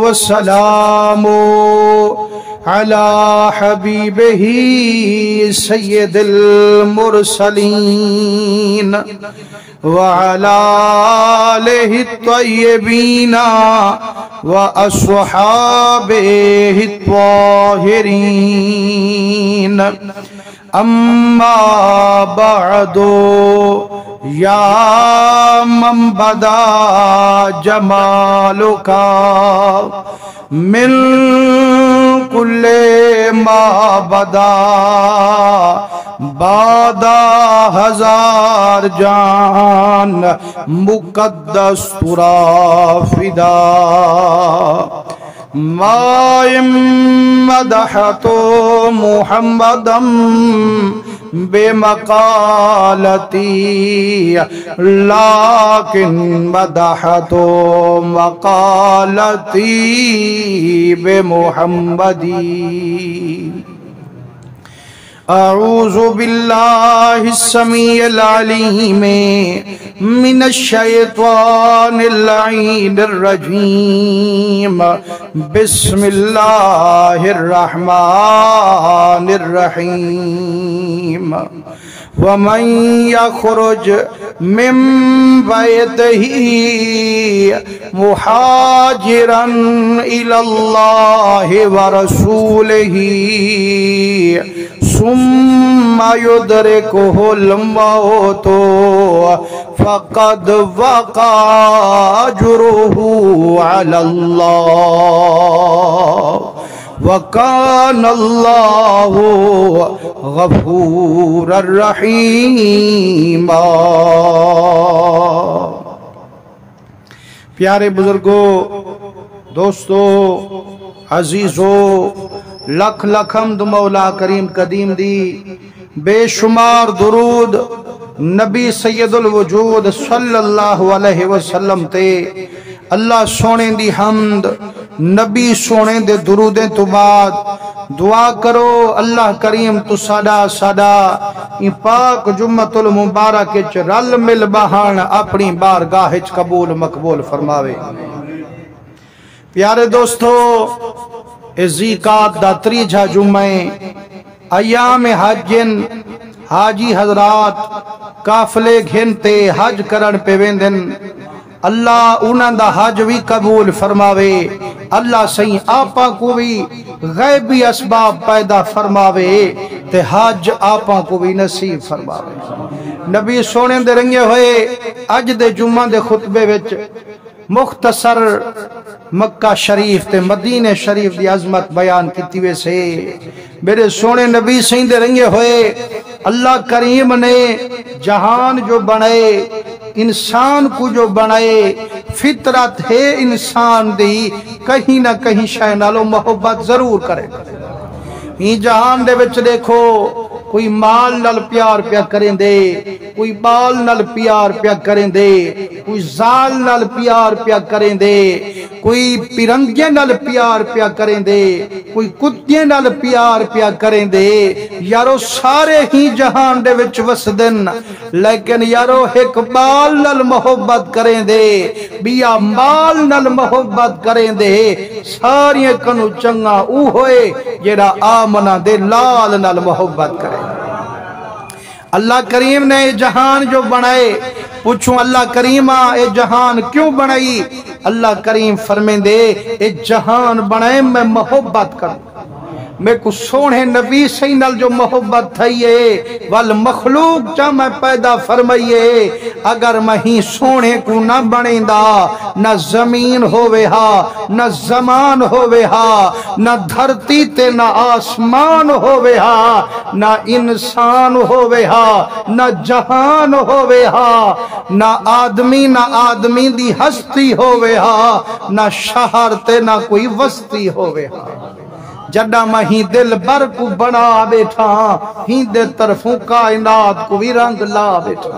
والسلام على حبيبه سيد المرسلين وعلى آله الطيبين وأصحابه الطاهرين أما بعد یا من بدا جمالک من کل ما بدا بادا ہزار جان مقدس ترا فدا ما مدحت محمدا بمقالتی لیکن مدحت مقالتی بمحمدی اعوذ باللہ السمیع العلیم من الشیطان اللعین الرجیم بسم اللہ الرحمن الرحیم ومن یخرج من بیتہ مہاجرا الی اللہ ورسولہ ثم يدركه الموت فقد وقع أجره على الله وكان الله غفورا رحيما۔ پیارے بزرگوں، دوستو، عزیزو، لکھ لکھ حمد مولا کریم قدیم دی، بے شمار درود نبی سید الوجود صلی اللہ علیہ وسلم تے۔ اللہ سونے دی حمد، نبی سونے دے درودیں تو بعد دعا کرو اللہ کریم تو ساڈا ان پاک جمعۃ المبارک وچ رل مل بہان اپنی بارگاہ وچ قبول مقبول فرماوے۔ پیارے دوستو، ذیقات دا تریجا جمعے ایام حجن حاجی حضرات قافلے گھنتے حج کرن پہ ویندن۔ اللہ انہاں دا حج بھی قبول فرماوے، اللہ سہی آپا کو بھی غیبی اسباب پیدا فرماوے تے حج آپا کو بھی نصیب فرماوے۔ نبی سونے دے رنگے ہوئے اج دے جمعہ دے خطبے وچ مختصر مکہ شریف تے مدینہ شریف دی عظمت بیان کیتی وے سے۔ میرے سونے نبی سہی دے رنگے ہوئے اللہ کریم نے جہان جو بنائے، انسان کو جو بنائے، فطرت ہے انسان دی کہیں نہ کہیں شے نالو محبت ضرور کرے۔ یہ جہان دے وچ دیکھو، کوئی مال نال پیار پیا کریں دے، کوئی بال نال پیار پیا کریں دے، کوئی زال نال پیار پیا کریں دے، کوئی پرندے نال پیار پیا کریں دے، کوئی کتے نال پیار پیا کریں دے۔ یارو سارے ہی جہان دے وچ وسدن، لیکن یارو ایک بال نال محبت کریں دے، بیا مال نال محبت کریں دے، ساری کنو چنگا او ہوئے جیڑا آمنہ دے لال نال محبت کرے۔ اللہ کریم نے جہان جو بنائے، پوچھوں اللہ کریمہ اے جہان کیوں بنائی؟ اللہ کریم فرمین دے اے جہان بنائے میں محبت کروں، میں کو سونے نبی سینل جو محبت تھائیے والمخلوق چا میں پیدا فرمائیے۔ اگر میں ہی سونے کو نہ بنیں دا، نہ زمین ہووے ہا، نہ زمان ہووے ہا، نہ دھرتی تے نہ آسمان ہووے ہا، نہ انسان ہووے ہا، نہ جہان ہووے ہا، نہ آدمی دی ہستی ہووے ہا، نہ شہر تے نہ کوئی وستی ہووے ہا۔ جڈا میں ہی دل بر کو بنا بیٹھا، ہی دے طرفوں کائنات کو بھی رنگ لا بیٹھا۔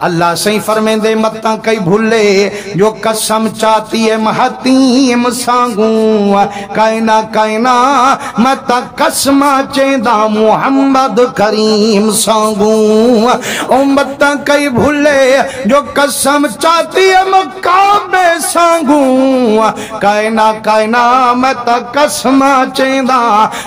اللہ سے فرمیندے متا کئی بھولے جو قسم چاہتی ہے محتیم سانگوں کائنا کائنا متا قسم چیندہ محمد کریم سانگوں او متا کئی بھولے جو قسم چاہتی ہے مقام سانگوں کائنا کائنا متا قسم چیندہ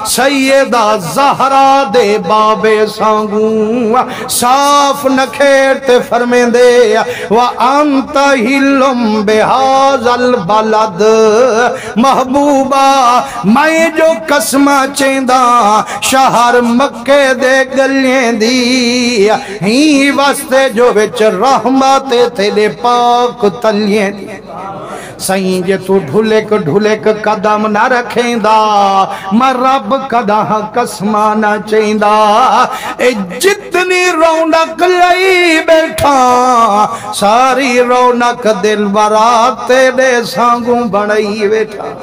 سیدہ زہرا دے بابے سانگوں صاف نکھیرتے فرمین دے وَأَنْتَ هِلُّمْ بِهَذَا الْبَلَدِ محبوبہ میں جو قسم چیندہ شہر مکے دے گلیں دی ہی واسطے جو وچ رحمت تیرے پاک تلیں دی سائیں جے تو ڈھولے کے قدم نہ رکھیں دا میں رب قدہ قسمہ نہ چاہیں دا اے جتنی رونق لئی بیٹھا ساری رونق دل برات تیرے سانگوں بڑھائی بیٹھا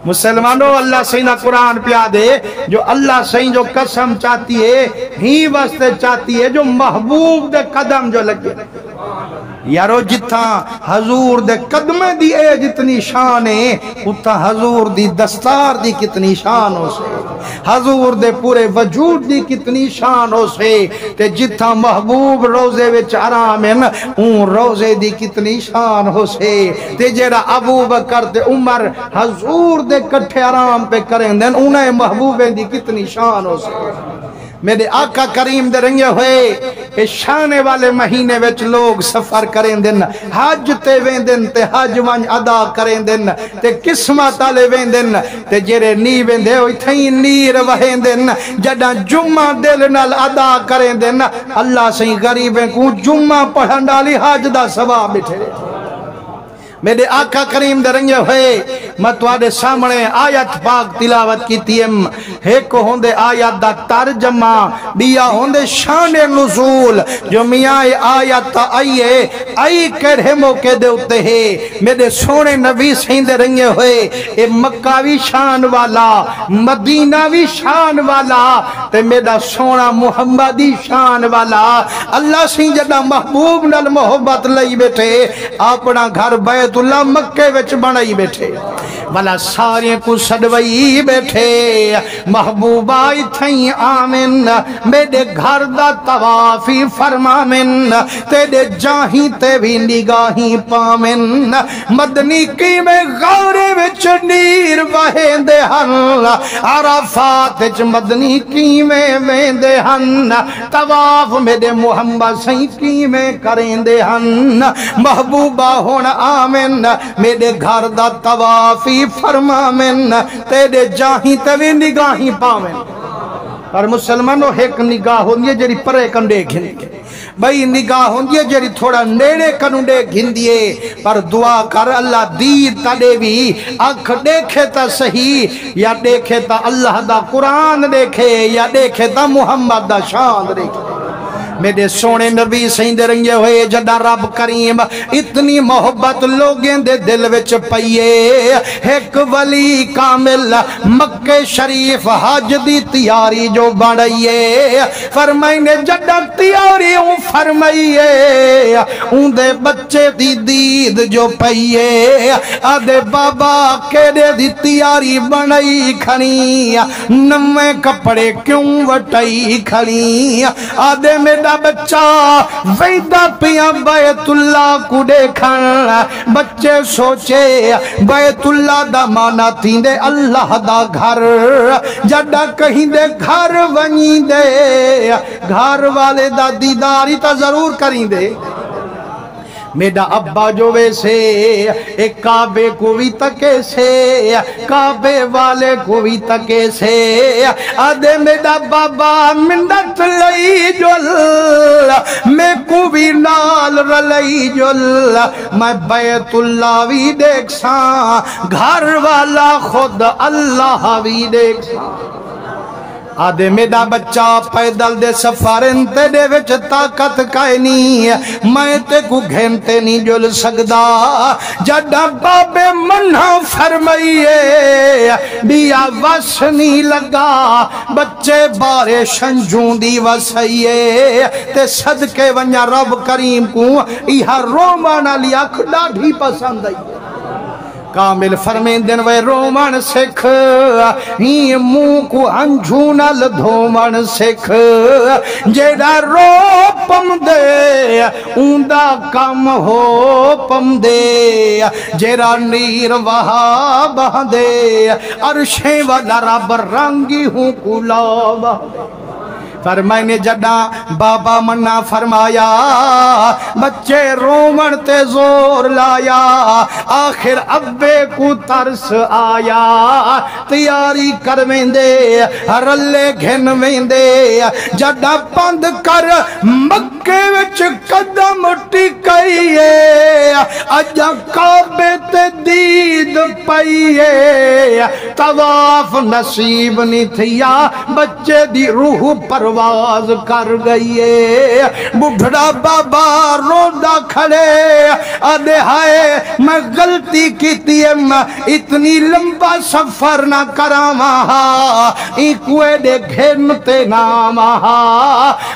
مسلمانوں اللہ سینہ قرآن پیا دے جو اللہ سین جو قسم چاہتی ہے ہی واسطے چاہتی ہے جو محبوب دے قدم جو لگے یارو جتھا حضور دے قدمیں دی اے جتنی شان ہے اتھا حضور دی دستار دی کتنی شان ہو سے حضور دے پورے وجود دی کتنی شان ہو سے تے جتھا محبوب روزے وچ آرامن اون روزے دی کتنی شان ہو سے تے جیڑا ابو بکر تے عمر حضور دے کٹھے آرام پہ کریں دن انہیں محبوبیں دی کتنی شان ہو سے میرے آقا کریم دے رنگے ہوئے اس شانے والے مہینے وچ لوگ سفر کریں دن حج تے ویندن تے حج وانج ادا کریں دن تے قسمت آلے ویندن تے جیرے نی ویندے ہوئی تھیں نیر وہیندن جڑا جمعہ دل نال ادا کریں دن اللہ سے غریبیں کو جمعہ پڑھن ڈالی حج دا ثواب بیٹھے میرے آقا کریم درنگے ہوئے میں تواڈے سامنے آیت پاک تلاوت کی تیم ایک ہوندے آیت دا ترجمہ بیا ہوندے شان نزول جو میاں آیت آئیے آئی کرے موقع دے ہوتے ہیں میرے سونے نبی سین درنگے ہوئے اے مکاوی شان والا مدیناوی شان والا تے میرا سونا محمدی شان والا اللہ سین جڑا محبوب نال محبت لئی بیٹھے اپنا گھر بیت اللہ مکہ وچ بنائی بیٹھے والا سارے کو سڑوئی بیٹھے محبوبہ تھیں آمین میرے گھر دا توافی فرمامن تیرے جاہیں تے بھی نگاہیں پامن مدنی کی میں غورے وچ نیر وہیں دے ہن عرفات وچ مدنی کی میں ویندے ہن تواف میرے محمد سہیں کی میں کریں دے ہن محبوبہ ہونا آمین میرے گھر دا توافی فرمامن تیرے جاہیں تے نگاہیں پاویں اور مسلمانوں ایک نگاہ ہوندی ہے جڑی پرے کنڈے گھن کے بھئی نگاہ ہوندی ہے جڑی تھوڑا نیڑے کنڈے گھن دیے پر دعا کر اللہ دید تڑے بھی آنکھ دیکھے تا صحیح یا دیکھے تا اللہ دا قرآن دیکھے یا دیکھے تا محمد دا شان دیکھے میرے سونے نبی سین دے رنگے ہوئے جڑا رب کریم اتنی محبت لوگیں دے دل وچ پئیے ایک ولی کامل مکہ شریف حج دی تیاری جو بڑھائیے فرمائی نے جڑا تیاری ہوں فرمائیے ان دے بچے دی دید جو پئیے آدھے بابا کیڑے دی تیاری بڑھائی کھنی نمے کپڑے کیوں وٹائی کھنی آدھے میں بچہ ویدہ پیا بیت اللہ کو دیکھن بچے سوچے بیت اللہ دا مانا تھی دے اللہ دا گھر جڑا کہیں دے گھر ونی دے گھر والے دا دیداری تا ضرور کریں دے میرا ابا جو ویسے ایک کعبے کو بھی تکے سے کعبے والے کو بھی تکے سے آدھے میرا بابا منت لئی جل میں کو بھی نال رلئی جل میں بیت اللہ بھی دیکھ ساں گھر والا خود اللہ بھی دیکھ ساں آدھے میرا بچہ پیدل دے سفارن تے دے وچ طاقت کائے نہیں میں تے کو گھنٹے نہیں جل سکدا جڑا بابے منہ فرمائیے بیا وس نہیں لگا بچے بارے شنجون دی وسائیے تے صدقے ونیا رب کریم کو یہ رومان علی اکھ ڈاڈھی پسند آئی کامل فرمیندن وے رومن سکھ ہی منہ کو انجھونل دھومن سکھ جیڑا رو پم دے اوندا کم ہو پم دے جیڑا نیر وہا بہ دے عرشیں والا رب رنگی ہوں کلاب فرمائنے جڑا بابا منہ فرمایا بچے رومن تے زور لایا آخر ابے کو ترس آیا تیاری کر ویندے رلے گھن ویندے جڑا پند کر مکے وچ قدم ٹکائیے اجا کعبے تے دید پائیے طواف نصیب نہیں تھیا بچے دی روح پرواز کر گئیے بڑھڑا بابا روندہ کھڑے آدھے ہائے میں غلطی کیتی ہے اتنی لمبا سفر نہ کراما ایکوے دے گھنتے ناما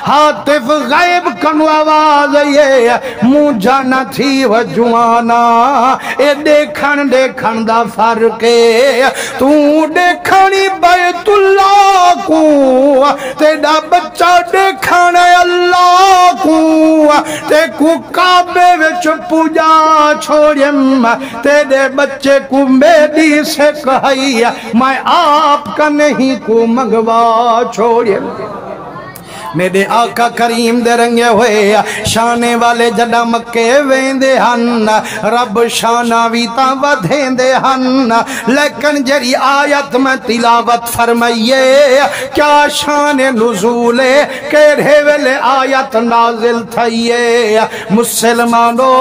حاطف غیب کنو آواز یہ مجھا نہ تھی وجوانا اے دیکھن دا فرقے تو دیکھنی بیت اللہ کو تیڑا بچہ دیکھانے اللہ کو تے کو کعبے وچ پوجا چھوڑیم تیرے بچے کو میری سے کہائی میں آپ کا نہیں کو منگوا چھوڑیم میرے آقا کریم دے رنگے ہوئے شانے والے جڑا مکے ویندے ہن رب شانہ ویتا ودھیں دے ہن لیکن جری آیت میں تلاوت فرمائیے کیا شان نزولے کیڑے ویلے آیت نازل تھائیے مسلمانو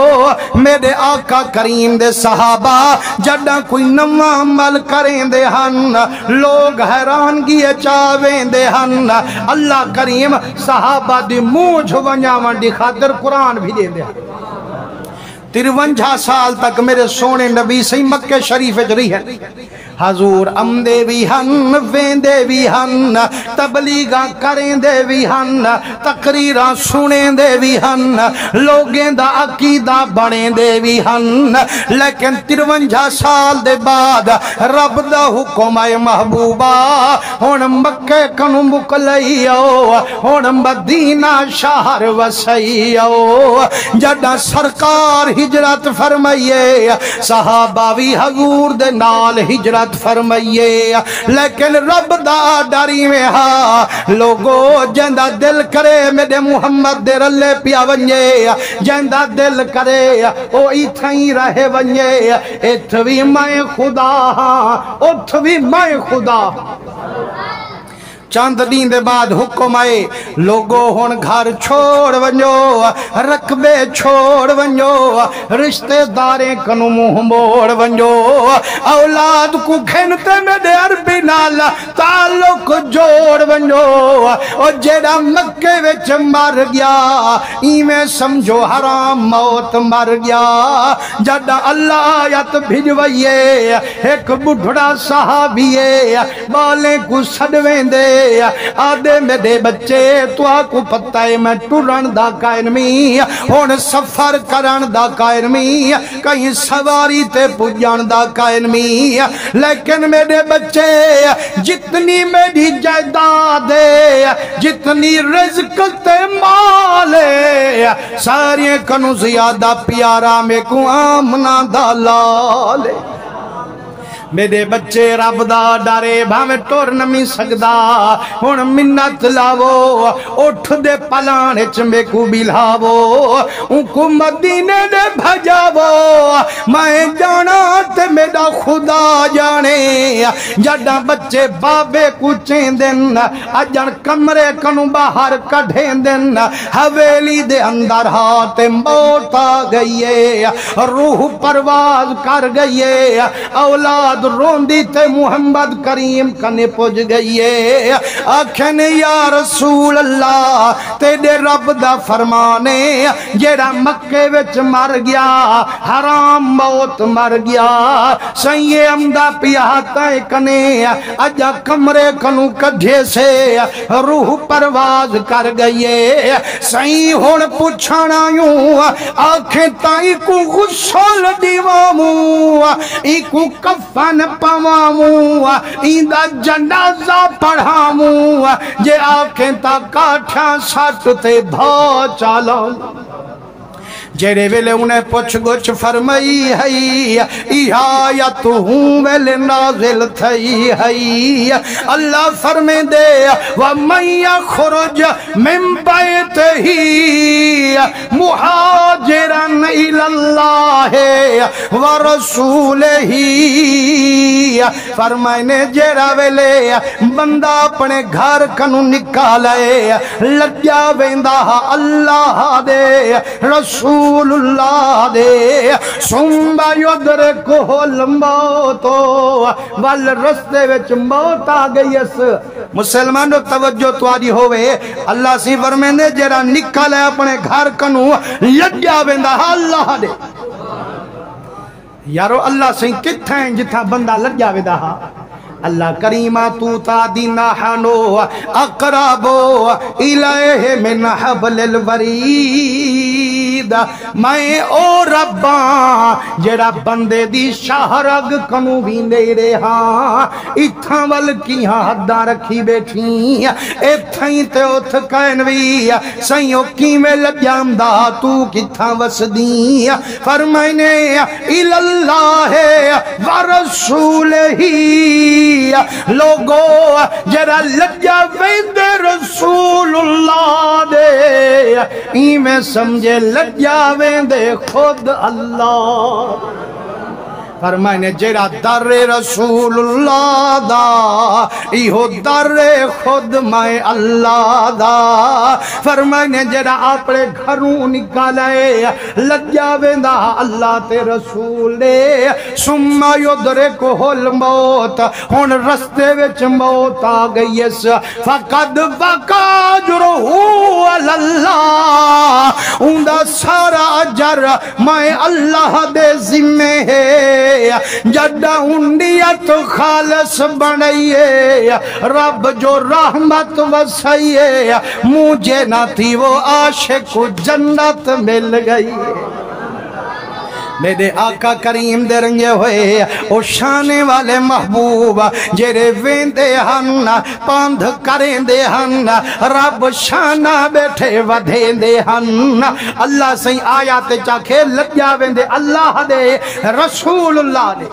میرے آقا کریم دے صحابہ جڑا کوئی نمہ عمل کریں دے ہن لوگ حیرانگی چاویں دے ہن اللہ کریم صحابہ دی موجھ ونجاون دی خاطر قرآن بھی دے دیا 53 سال تک میرے سونے نبی سے مکہ شریف جری ہے حضور امدے بھی ہن ویندے بھی ہن تبلیغاں کریں دے بھی ہن تقریراں سنیں دے بھی ہن لوگیں دا عقیدہ بڑھیں دے بھی ہن لیکن 53 سال دے بعد رب دا حکم آئے محبوبہ ہون مکہ کنو مکلئیو ہون مدینہ شہر وسئیو جڑا سرکار ہجرت فرمائیے صحابہ بھی حضور دے نال ہجرت فرمائیے لیکن رب دا ڈاری میں ہاں لوگو جندہ دل کرے میرے محمد دے رلے پیا ونجے جندہ دل کرے او ایتھائیں رہے ونجے ایتھوی میں خدا ہاں اتھوی میں خدا چاند دین دے بعد حکم آئے لوگو ہون گھر چھوڑ ونجو رقبے چھوڑ ونجو رشتے داریں کنو منہ موڑ ونجو اولاد کو گھنتے میں دے عربی نال تعلق جوڑ ونجو اور جیڑا مکے وچ مر گیا ایمیں سمجھو حرام موت مر گیا جڑا اللہ آیت بھجوئیے ایک بڑھڑا صحابیے بالیں کو سڑویں دے آدھے میرے بچے تو آکو پتہ ہے میں ٹرن دا کائنمی ہون سفر کرن دا کائنمی کہیں سواری تے پجان دا کائنمی لیکن میرے بچے جتنی میری جائیداد جتنی رزق تے مالے ساری کنو زیادہ پیارا میں کو آمنا دا لالے میرے بچے رب دا ڈارے بھاوے ٹور نمی سکدا ہون منت لاو اٹھ دے پلانے چمے کو بلاو ان کو مدینے دے بھجاو میں جانا تے میرا خدا جانے جڑا بچے بابے کو چین دن اجن کمرے کنو باہر کڑھیں دن حویلی دے اندر ہاتھ موت آ گئیے روح پرواز کر گئیے اولاد بعد روندی تے محمد کریم کنے پوج گئی ہے آکھنے یا رسول اللہ تیرے رب دا فرمانے جیڑا مکے وچ مر گیا حرام موت مر گیا سیئے امدہ پیاتا کنے اجا کمرے کنو کڈھے سے روح پرواز کر گئیے سیئے ہون پوچھانا یوں آنکھیں تائی کو غسل دیواموں ایکو کفن پواموں ایندہ جنازہ پڑھاموں جے آنکھیں تا کاٹھا ساتتے بھا چالوں جیرے ویلے انہیں پوچھ گوچھ فرمائی ہے آیت ہوں ویلے نازل تھئی ہے اللہ فرمے دے وَمَن يَخْرُجْ مِن بَيْتِهِ مُحَاجِرًا إِلَى اللَّهِ وَرَسُولِهِ فرمائنے جیرا ویلے بندہ اپنے گھر کنو نکالے لجا ویندہ اللہ دے رسول اللہ دے سنبا یدرکو الموتو وال رستے وچ موت آگئی اس مسلمانو توجہ تواری ہوئے اللہ سی فرمینے جیرا نکالے اپنے گھر کنو لجا ویندہ اللہ دے یارو اللہ سے کتھا ہیں جتھا بندہ لجا ویندہ اللہ کریمہ تو تا دینہانو اقرابو الیہ من حبل الورید میں او رباں جڑا بندے دی شاہرگ کنو بھی دے رہا اتھاں وال کیہاں حدہ رکھی بیٹھی اتھائیں تے اتھ کہنوی سیوں کیمیں لجام دا تو کتھاں وسدی فرمائنے الاللہ ورسولہی لوگو جرا لجا ویندے رسول اللہ دے ایمیں سمجھے لجا ویندے خود اللہ فرمائنے جیرا در رسول اللہ دا ایہو در خود میں اللہ دا فرمائنے جیرا اپنے گھروں نکالے لجا ویندہ اللہ تے رسول دے سمہ یدرکو الموت ہون رستے وچ موت آگئی اس فقد وقاجرہو اللہ اندہ سارا عجر میں اللہ دے ذمہ ہے جڈا انڈیت خالص بنائیے رب جو رحمت وسائیے مجھے نہ تھی وہ عاشق جنت مل گئی میرے آقا کریم دے رنگے ہوئے او شانے والے محبوب جیرے ویندے ہن پاندھ کریں دے ہن رب شانہ بیٹھے ودھیں دے ہن اللہ سے آیات چاکھے لگیا ویندے اللہ دے رسول اللہ دے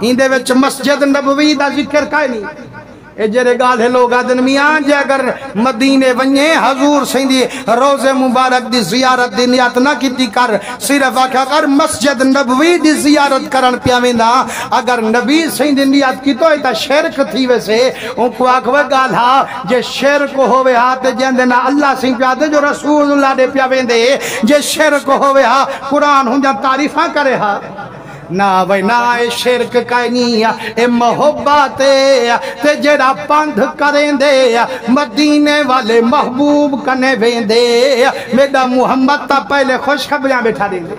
اندے وچ مسجد نبوی دا ذکر کائے نہیں اے جرے گال ہے لوگ آدن میاں جے اگر مدینے ونجے حضور سیندی روز مبارک دی زیارت دی نیت نہ کیتی کر صرف آکھا کر مسجد نبوی دی زیارت کرن پیاویندہ اگر نبی سیندی نیت کی تو ایتا شرک تھی ویسے ان کو آکھوے گال ہاں جے شرک ہوئے ہاں جیندے نا اللہ سین پیادے جو رسول اللہ دے پیاویندے جے شرک ہوئے ہاں قرآن ہوں جا تعریفاں کرے ہاں نا وے نا اے شرک کائنی اے محبت تے جڑا پندھ کریں دے مدینے والے محبوب کنے ویندے میرا محمد تا پہلے خوشخبریاں بیٹھا دیں دے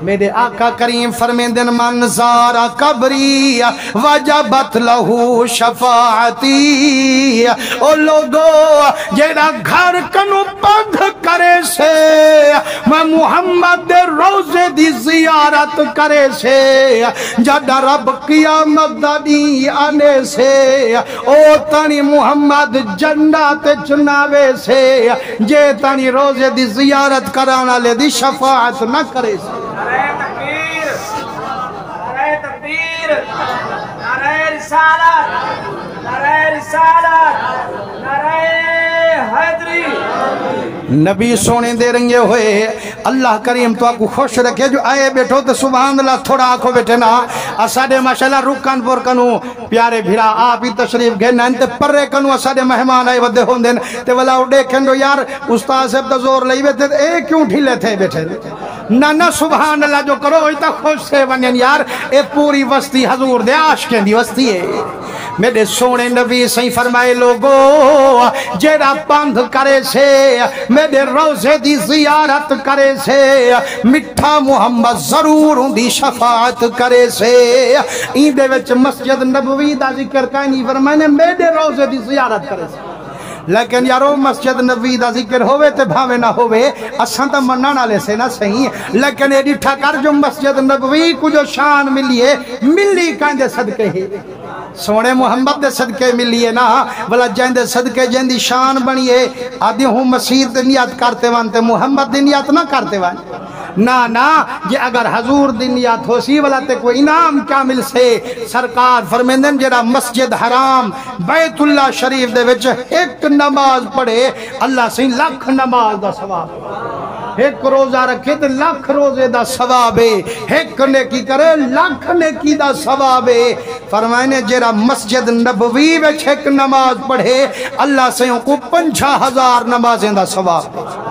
میرے آقا کریم فرمیندن من زارا قبری وجبت لہو شفاعتی او لوگو جیڑا گھر کنو پندھ کرے سے میں محمد دے روزے دی زیارت کرے سے جڑا رب قیامت دی آنے سے او تانی محمد جنت چناوے سے جے تانی روزے دی زیارت کرانا لے دی شفاعت نہ کرے سے نعرہ تکبیر نعرہ رسالت نعرہ حیدری نبی سونے دے رنگے ہوئے اللہ کریم تو آپ کو خوش رکھے جو آئے بیٹھو تو سبحان اللہ تھوڑا آنکھو بیٹھے نا اساڑے ماشاءاللہ رکن پور کنو پیارے بھیرا آپ ہی تشریف گھننا انتے پرے کنو اساڑے مہمان آئے ودے ہوں دین تے والا اڑے کھنڈو یار استاد صاحب تا زور لئی بیٹھے اے کیوں ڈھیلے تھے بیٹھے نہ سبحان اللہ جو کرو ایتا خوش سے ونین یار اے پوری وستی حضور دے عاشقیں دی وستی ہے میرے سونے نبی صحیح فرمائے لوگو جیڑا پاندھ کرے سے میرے روزے دی زیارت کرے سے مٹھا محمد ضرور ہوں دی شفاعت کرے سے این دے وچ مسجد نبوی دا ذکر کائنی فرمائے میرے روزے دی زیارت کرے سے لیکن یارو مسجد نبوی دا ذکر ہوئے تے بھاوے نہ ہوئے اساں تا مننا لے سے نہ صحیح لیکن ایڈی ٹھکر جو مسجد نبوی کو جو شان ملیے ملی کائندے صدقے ہے سونے محمد دے صدقے ملیے نا بلا جائندے صدقے جائندی شان بنیے آدھی ہوں مسیر دے نیت کرتے وانتے محمد دے نیت نہ کرتے وانتے نا یہ اگر حضور دی نیت ہو سی والا تے کوئی انعام کامل سے سرکار فرمیندن جڑا مسجد حرام بیت اللہ شریف دے وچ ایک نماز پڑھے اللہ سے لاکھ نماز دا ثواب ایک روزہ رکھے تو لاکھ روزے دا ثواب ہے ایک نیکی کرے لاکھ نیکی دا ثواب ہے فرمائنے جیرا مسجد نبوی وچ ایک نماز پڑھے اللہ سے کو 50,000 نمازیں دا ثواب ہے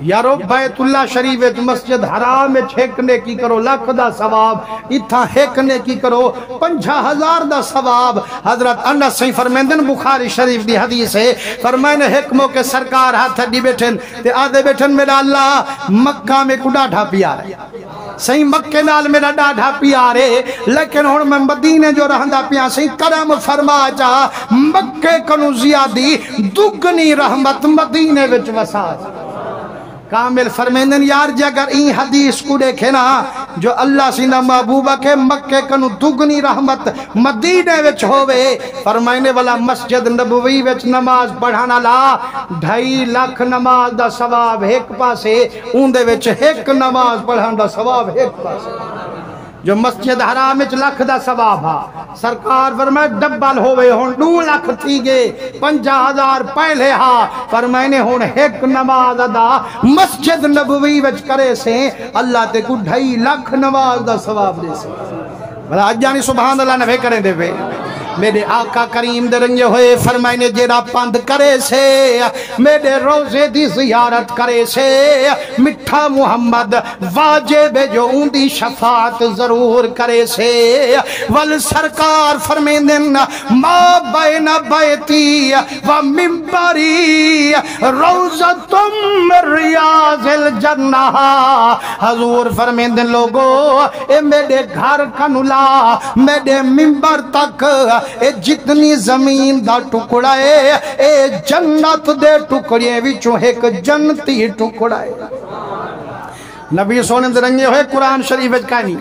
یارو بیت اللہ شریف مسجد حرام میں ایک نیکی کرو لاکھ دا ثواب اتھا ایک نیکی کرو 50,000 دا ثواب حضرت انس سے فرمیندن بخاری شریف دی حدیث ہے فرمائنے حکموں کے سرکار ہاتھ دی بیٹھن تے آدھے بیٹھن میرا اللہ مکہ میں کو ڈاڑھا پیا رہے صحیح مکہ نال میرا ڈاڑھا پیا رہے لیکن ہون میں مدینے جو رہندہ پیا صحیح کرم فرما جا مکہ کنو زیادی دگنی رحمت مدینے وچ وسا کامل فرمیندن یار جی اگر این حدیث کو دیکھے نا جو اللہ سینہ محبوبہ کے مکہ کنو دگنی رحمت مدینے وچ ہوئے فرمائنے والا مسجد نبوی وچ نماز پڑھانا لا 2.5 لاکھ نماز دا ثواب ایک پاسے اوندے وچ ایک نماز پڑھان دا ثواب ایک پاسے جو مسجد حرام وچ لاکھ دا ثواب ہا سرکار فرمائے ڈبل ہوئے ہون 2 لاکھ تھی گے 50,000 پہلے ہا فرمائنے ہون ایک نماز ادا مسجد نبوی وچ کرے سے اللہ تے کو 2.5 لاکھ نماز دا ثواب دے سے بلا جانی سبحان اللہ نبی کریں دے بے میرے آقا کریم درنگے ہوئے فرمائنے جیرا پاند کرے سے میرے روزے دی زیارت کرے سے مٹھا محمد واجب جو ان دی شفاعت ضرور کرے سے ول سرکار فرمیندن ما بین بیتی و ممبری روزتم ریاض الجنہ حضور فرمیندن لوگو اے میرے گھر کنولا میرے ممبر تک اے جتنی زمین دا ٹکڑا ہے اے جنت دے ٹکڑے وچوں ایک جنتی ٹکڑا ہے نبی سونے درنگے ہوئے قرآن شریف وچ کہانی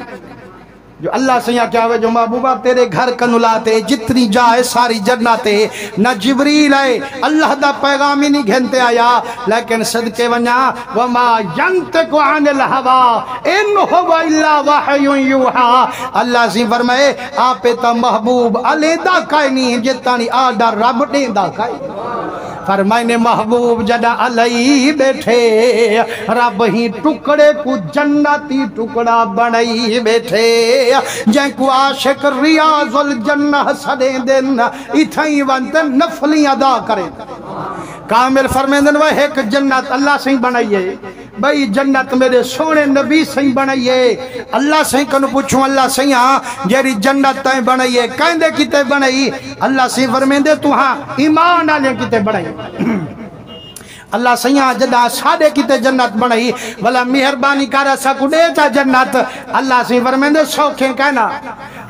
جو اللہ سے یہاں کیا ہوئے جو محبوبہ تیرے گھر کنولاتے جتنی جائے ساری جناتے نہ جبریل آئے اللہ دا پیغامی نہیں گھنتے آیا لیکن صدقے ونیا وما ینتقو عن الہوا ان ہوا الا وحی یوحا اللہ سے فرمائے آپ تا محبوب علیدہ کائے نہیں جتانی آڈر رب دیندہ کائے فرمائنے محبوب جدا علی بیٹھے رب ہی ٹکڑے کو جنتی ٹکڑا بنائی بیٹھے جن کو عاشق ریاض الجنہ سدیں دن اتھائی وانتے نفلی ادا کریں کامل فرمیندن وہ ایک جنت اللہ سے بنائیے بھئی جنت میرے سونے نبی سے بنائیے اللہ سے کنو پوچھوں اللہ سے جیری جنت تائیں بنائیے کہندے کتے بنائی اللہ سے فرمیندے تو ہاں ایمان آلے کتے بنائی اللہ سیاں جدا ساڑے کیتے جنت بنائی والا مہربانی کارا ساکو دیتا جنت اللہ سے فرمیندے سوکھیں کہنا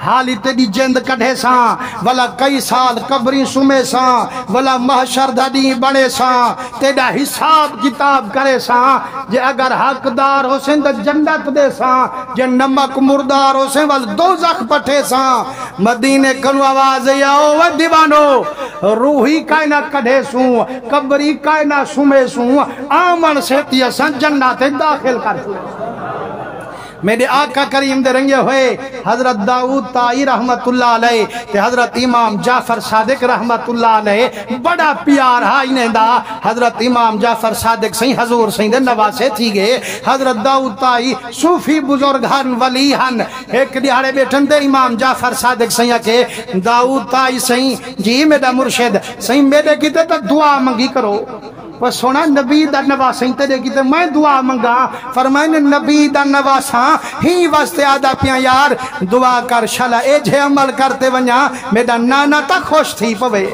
حالی تیری جند کڑھے ساں والا کئی سال قبری سمے ساں والا محشر دھڑی بڑے ساں تیرا حساب کتاب کرے ساں جے اگر حقدار ہو سن تو جنت دے ساں جے نمک مردار ہو سن والا دوزخ پٹھے ساں مدینے کنو آواز یاو و دیوانو روحی کائنہ کڑھے سوں قبری کائنہ سمے سوں آمن سیتی ساں جنت داخل کر سوں میرے آقا کریم دے رنگے ہوئے حضرت داؤد طائی رحمت اللہ علیہ تے حضرت امام جعفر صادق رحمت اللہ علیہ بڑا پیار ہائینے دا حضرت امام جعفر صادق سہی حضور سہی دے نواسے تھی گئے حضرت داؤد طائی صوفی بزرگان ولیہن ایک دیہارے بیٹھن دے امام جعفر صادق سہی کہ داؤد طائی سہی جی میرا مرشد سہی میرے کتے تا دعا منگی کرو وہ سونا نبی دا نواسیں تیرے کی تے میں دعا منگا فرمائے نبی دا نواساں ہی واسطے آدھا پیاں یار دعا کر شالا اے جے عمل کرتے ونیا میرا نانا تا خوش تھی پوے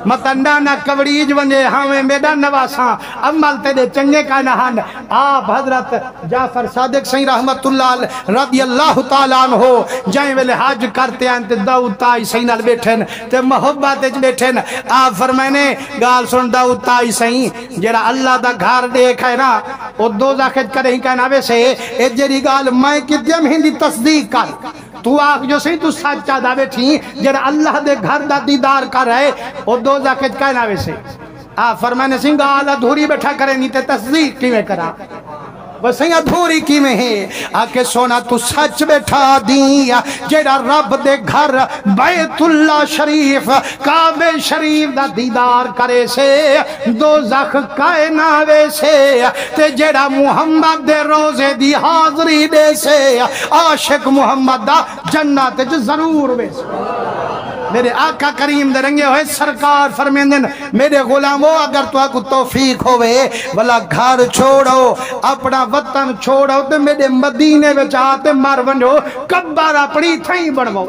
مطا نانا کوڑیج ونجے ہمیں میرا نواساں عمل تیرے چنگے کا نہان آپ حضرت جعفر صادق سہی رحمت اللہ رضی اللہ تعالیٰ عنہ جائیں ویلے حج کرتے ہیں تے داؤد تائی سہی نال بیٹھن تے محبت بیٹھن آپ فرمائنے گال سن داؤد تائی سہی جیرا اللہ دا گھار دیکھا ہے نا او دو زاکت کرے ہی کہنا ویسے اے جیری گال میں کتیم ہندی تصدیق کر تو آگ جو سہی تو سچا دا بیٹھی جیرا اللہ دے گھر دا دیدار کر رہے او دو زاکت کہنا ویسے آپ فرمائنے سنگا آلہ دھوری بیٹھا کرے نہیں تے تصدیق کی میں کرا بس یہ دھوری کی میں ہے آکے سونا تو سچ بیٹھا دیا جیڑا رب دے گھر بیت اللہ شریف کعبہ شریف دا دیدار کرے سے دوزخ کائناوے سے تے جیڑا محمد دے روزے دی حاضری دے سے عاشق محمد دا جنت جو ضرور بے سے میرے آقا کریم دے رنگے ہوئے سرکار فرمیندن میرے غلاموں اگر تو آکو توفیق ہوئے والا گھر چھوڑو اپنا وطن چھوڑو تے میرے مدینے میں چاہتے مار ونجو کبار اپنی تھیں بڑھو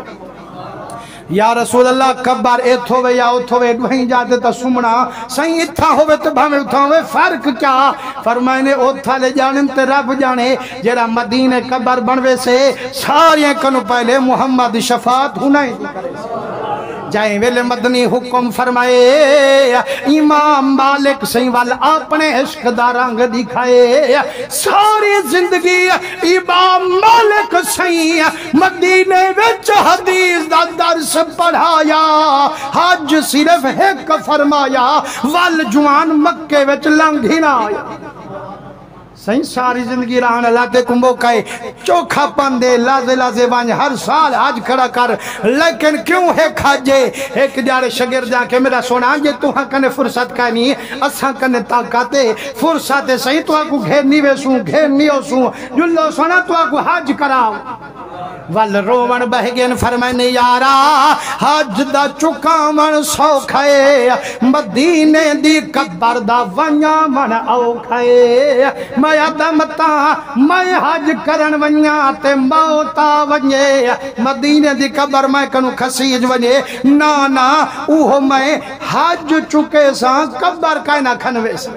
یا رسول اللہ کبار ایتھ ہوئے یا اتھ ہوئے وہیں جاتے تا سمنا سہیں اتھا ہوئے تو بھامے اتھا ہوئے فرق کیا فرمائنے اتھا لے جانے تے رب جانے جیرا مدینے کبار بنوے سے سارے کنو پہلے محمد شفاعت ہونا ہی جائیں ویلے مدنی حکم فرمائے امام مالک سہی وال اپنے عشق دا رنگ دکھائے ساری زندگی امام مالک سہی مدینے وچ حدیث دا درس پڑھایا حج صرف ایک فرمایا وال جوان مکے وچ لنگھی نہ آیا سہی ساری زندگی رہاں اللہ تے کمبو کہے چوکھا پندے لازے لازے بانج ہر سال آج کھڑا کر لیکن کیوں ہے کھاجے ایک جارے شگر جا کے میرا سونا جے تو ہاں کنے فرصت کا نہیں اساں کنے طاقتے فرصت سہی تو آکو گھیرنی ویسوں گھیرنی ہوسوں جلو سونا تو آکو حج کراؤ وال رومن بہگین فرمائنے یارا حج دا چکامن سوکھائے مدینے دی قبر دا ونیا من اوکھائے میں ادمتا میں حج کرن ونیا تے موتا ونجے مدینے دی قبر میں کنو خسیج ونجے نانا اوہ میں حج چکے ساں قبر کائنا کھنوے سے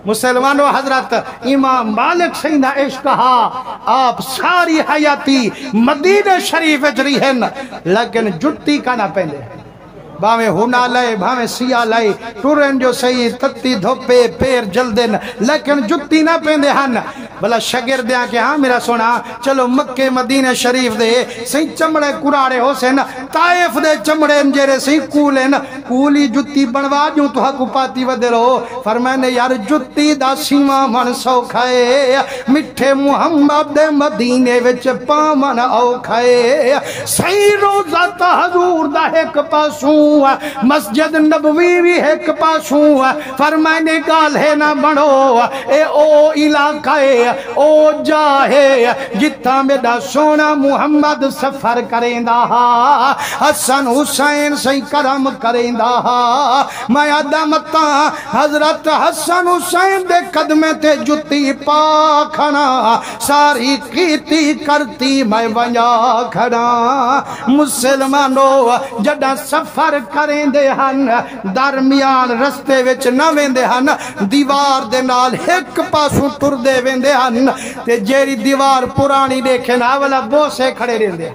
مسلمانوں حضرت امام مالک سیدہ عشق کہا آپ ساری حیاتی مدینہ شریف جری ہیں لیکن جتی کا نہ پہلے بھاویں ہونا لائے بھاویں سیاہ لائے ٹورن جو صحیح تتی دھوپے پیر جلدن لیکن جتی نہ پہندے ہن بلا شگر دیا کہ ہاں میرا سونا چلو مکہ مدینہ شریف دے صحیح چمڑے کراڑے ہو سن طائف دے چمڑے انجیرے صحیح کولن کولی جتی بنوا جوں تو حق پاتی ودے رہو فرمائنے یار جتی دا سیما من سو کھائے مٹھے محمد دے مدینے وچ پامن او کھائے صحیح روزہ تا حضور دا ایک پاسوں مسجد نبوی بھی ایک پاسوں فرمائنے گال ہے نہ بڑھو اے او علاقہ او جاہے جتا میرا سونا محمد سفر کریں دا حسن حسین سے کرم کریں دا میں ادمتا حضرت حسن حسین دے قدمے تے جتی پاکھنا ساری کیتی کرتی میں ونیا کھنا مسلمانوں جڑا سفر کریں دے ہن درمیان رستے وچ نہ ویندے ہن دیوار دے نال ایک پاسوں ٹر دے ویندے ہن تے جیری دیوار پرانی دیکھے نا والا بوسے کھڑے رہندے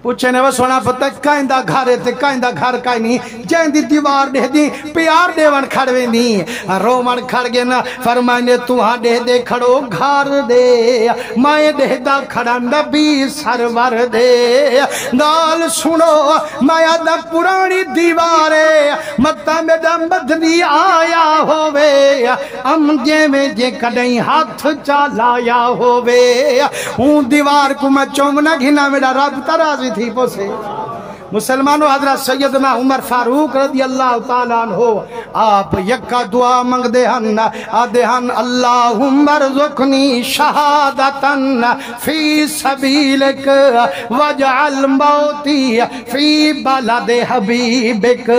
پوچھے نے وہ سونا پتہ کائندہ گھر ہے تے کائندہ گھر کائی نہیں جائن دی دیوار دے دی پیار دے ون کھڑوے نہیں رومن کھڑ گئے نا فرمائنے تو ہاں دے دے کھڑو گھر دے مائے دے دا کھڑا نبی سرور دے گال سنو مائے دا پرانی دیوارے مطا میں دا مدنی آیا ہووے امجے میں جے کڑیں ہاتھ چالایا ہووے اون دیوار کو میں چومنا گھنا میرا رب ترازی تھی پوسے مسلمانوں حضرت سیدنا عمر فاروق رضی اللہ تعالیٰ عنہ آپ یکا دعا منگ دے ہن آدھے ہن اللہم ارزقنی شہادتن فی سبیلک وجعل موتی فی بلد حبیبک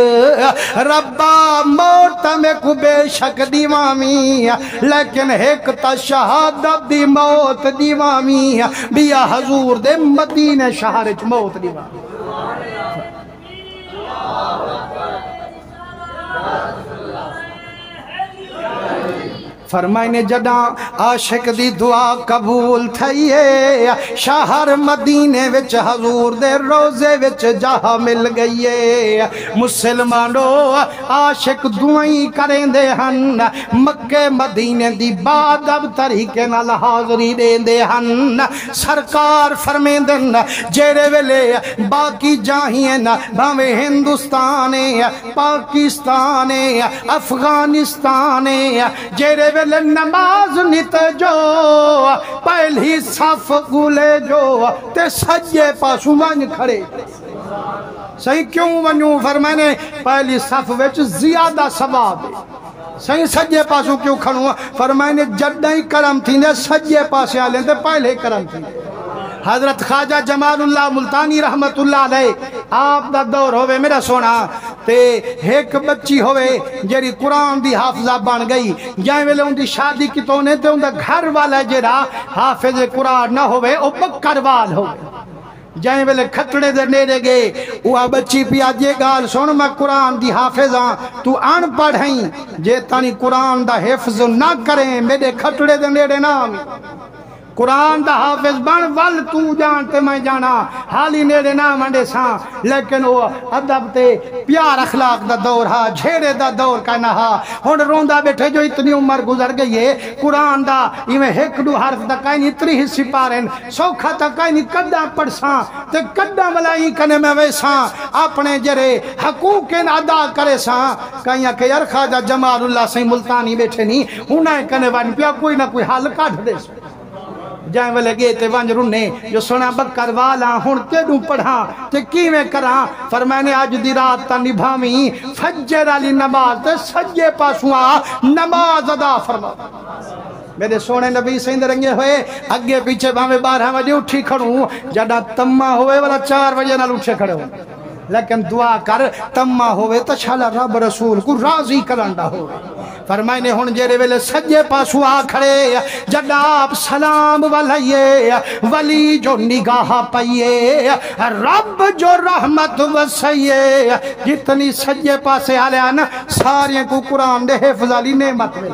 ربا موت میں کو بے شک دیوامی لیکن ایک تا شہادت دی موت دیوامی بیا حضور دے مدینہ شہرچ موت دیوامی فرمائنے جڑاں عاشق دی دعا قبول تھئیے شہر مدینے وچ حضور دے روزے وچ جہاں مل گئیے مسلمانوں عاشق دعائیں کریں دے ہن مکہ مدینے دی بعد اب طریقے نال حاضری دے دے ہن سرکار فرمیں دن جیرے ویلے باقی جاہیے نا بھاوے ہندوستان پاکستان افغانستان جیرے نماز نیت جو پہلی صف گولے جو تے سجے پاسو ون کھڑے صحیح کیوں ونیوں فرمانے پہلی صف وچ زیادہ ثواب صحیح سجے پاسو کیوں کھڑوں فرمانے جڑائی کرم تھیندے سجے پاسے آلیں تے پہلے کرم تھیندے حضرت خواجہ جمال اللہ ملتانی رحمت اللہ علیہ آپ دا دور ہوئے میرا سونا تے ایک بچی ہوئے جیری قرآن دی حافظہ بن گئی جائیں ویلے ان دی شادی کی تونے تے ان دا گھر والا جیرا حافظ قرآن نہ ہوئے او بکر وال ہوئے جائیں ویلے کھٹڑے دے نیرے گئے وہ بچی پیا جے گال سن میں قرآن دی حافظاں تو ان پڑھیں جے تانی قرآن دا حفظ نہ کریں میرے کھٹڑے دے نیرے نام قرآن دا حافظ بن ول تو جانتے میں جانا حالی نیرے نام انڈے ساں لیکن وہ ادب تے پیار اخلاق دا دور ہا جھیڑے دا دور کہنا ہا ہون روندہ بیٹھے جو اتنی عمر گزر گئی ہے قرآن دا ایویں ایک دو حرف دا کہیں اتری حصی پارن سوکھا تا کہیں کدہ پڑساں تے کدہ ملائی کنے میں ویساں اپنے جرے حقوق ادا کرے ساں کہیں کہ خواجہ جمال اللہ سے ملتانی بیٹھے نہیں انہیں کنے وان پیا کوئی نہ کوئی حال کاٹ دے سو جائیں والے گئے تے ونج رنے جو سنا بکر والا ہون تیڑوں پڑھا تے کیویں کراں فرمائنے آج دی رات تا نبھامی فجر علی نماز تے سجے پاسواں نماز ادا فرما میرے سونے نبی سیند رنگے ہوئے اگے پیچھے بھاوے 12 بجے اٹھی کھڑوں جڑا تمہ ہوئے والا 4 بجے نال اٹھے کھڑے ہوں لیکن دعا کر تمہ ہوئے تو چھالا رب رسول کو راضی کرندہ ہوئے فرمائنے ہون جیرے ویلے سجے پاسو آ کھڑے جڑا آپ سلام والائیے ولی جو نگاہ پائیے رب جو رحمت وسائیے جتنی سجے پاسے آلے آنا سارے کو قرآن دے حفظ علی نعمت میں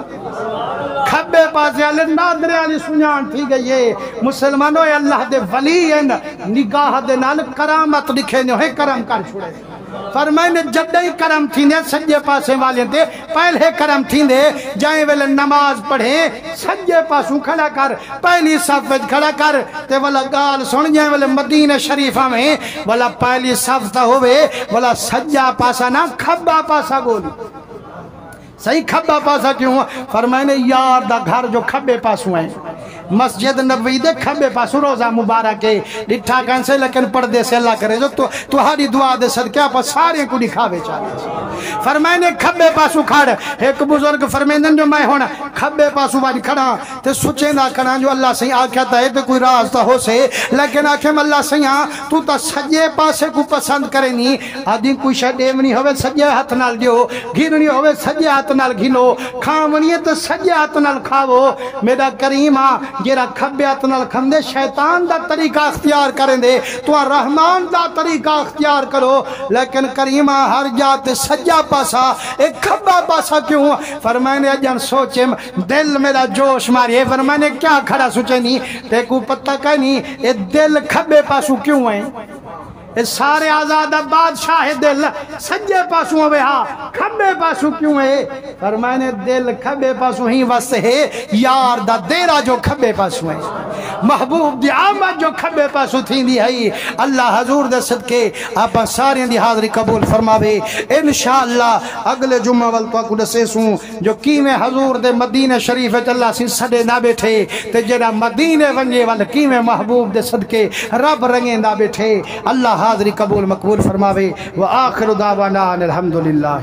کھبے پاسے آلے نادرے علی سنیان تھی گئی ہے مسلمانوں اللہ دے ولی نگاہ دے نال کرامت لکھے نہیں کرم کر چھوڑے فرمائنے جڑائی کرم تھیندے سجے پاسے والے دے پہلے کرم تھیندے جائیں ویلے نماز پڑھیں سجے پاسوں کھڑا کر پہلی صف وچ کھڑا کر تے والا گال سن جائیں ویلے مدینہ شریفہ میں والا پہلی صف تا ہوئے والا سجا پاسا نہ کھبا پاسا گولی صحیح کھبا پاسا کیوں فرمائنے یار دا گھر جو کھبے پاسوں ہیں مسجد نبوی دے کھبے پاسوں روزہ مبارک ہے ڈٹھا کہن سے لیکن پردے سے اللہ کرے جو تو ہاری دعا دے صدقہ پر سارے کو دکھاوے چاہے فرمائنے کھبے پاسوں کھڑ ایک بزرگ فرمیندن جو میں ہونا کھبے پاسوں باری کھڑا تے سچے نہ کھڑا جو اللہ سے آکھا ہے تے کوئی راستہ ہو سے لیکن آکھیں اللہ سے تو تا سجے پاسے کو پسند کرے نہیں آدھی کوئی شاید دیونی ہوئے سجے ہاتھ نال دیو گھیننی ہوئے سجے ہاتھ نال گھینو کھاونی ہے تو سجے ہاتھ نال کھاو میرا کریمہ جیرا کھبے ہاتھ نال کھندے شیطان دا طریقہ اختیار کریں دے تو رحمان دا طریقہ اختیار کرو لیکن کریمہ ہر جاتے سجا پاسا ایک کھبا پاسا کیوں فرمائنے جان سوچے دل میرا جوش ماری فرمائنے کیا کھڑا سوچے نہیں تے کو پتہ کہیں نہیں اے دل کھبے پاسو کیوں ہیں سارے آزاد بادشاہ دل سجے پاسوں ہوئے ہاں کھبے پاسوں کیوں ہے فرمائنے دل کھبے پاسوں ہی واسطے ہے یار دا دیرہ جو کھبے پاسوں ہے محبوب دی آمد جو کھبے پاسوں تھی دی ہے اللہ حضور دے صدقے آپ سارے دی حاضری قبول فرماوے انشاءاللہ اگلے جمعہ والتوا کو دسے سوں جو کیمیں حضور دے مدینہ شریف اللہ سی سڑے نہ بیٹھے تے جڑا مدینہ ونگے والا کیمیں محبوب دے صدقے رب رنگے نہ بیٹھے اللہ حاضری قبول مقبول فرماوے وآخر دعوانا الحمدللہ.